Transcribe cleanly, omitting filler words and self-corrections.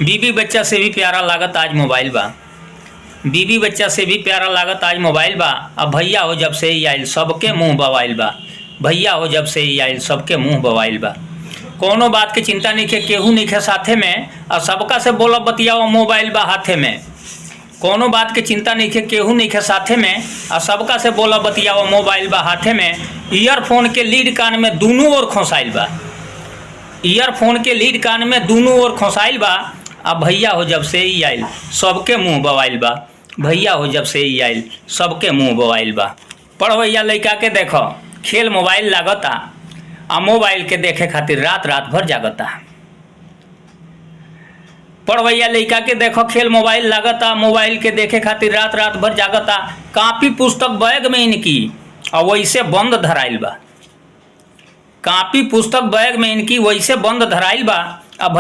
बीवी बच्चा से भी प्यारा लागत आज मोबाइल बा। बीवी बच्चा से भी प्यारा लागत आज मोबाइल बा। अब भैया हो जब से ही आइल सबके मुंह बवाइल बा। भैया हो जब से ही आइल सबके मुंह बवाइल बा। कोनो बात के चिंता नहीं खे, केहू नहीं खे साथे में, और सबका से बोला बतियाओ मोबाइल बा हाथे में। कोनो बात के चिंता नहीं खे, केहू नहीं खे साथे में, और सबका से बोला बतियाओ मोबाइल बा हाथे में। ईयरफोन के लीड कान में दोनों ओर खोसाइल बा। ईयरफोन के लीड कान में दोनों ओर खोसाइल बा। अब भैया हो जब से ही आइल सबके मुंह बवाइल बा। भैया हो जब से ही आइल सबके मुंह बवाइल बा। पढ़वैया लइका के देखो खेल मोबाइल लागता, आ मोबाइल के देखे खातिर रात रात भर जागता। पढ़वैया लइका के देखो खेल मोबाइल लागता, मोबाइल के देखे खातिर रात रात भर जागता। कापी पुस्तक बैग में इनकी और वैसे बंद धराइल बा। कापी पुस्तक बैग में इनकी वैसे बंद धराइल बा।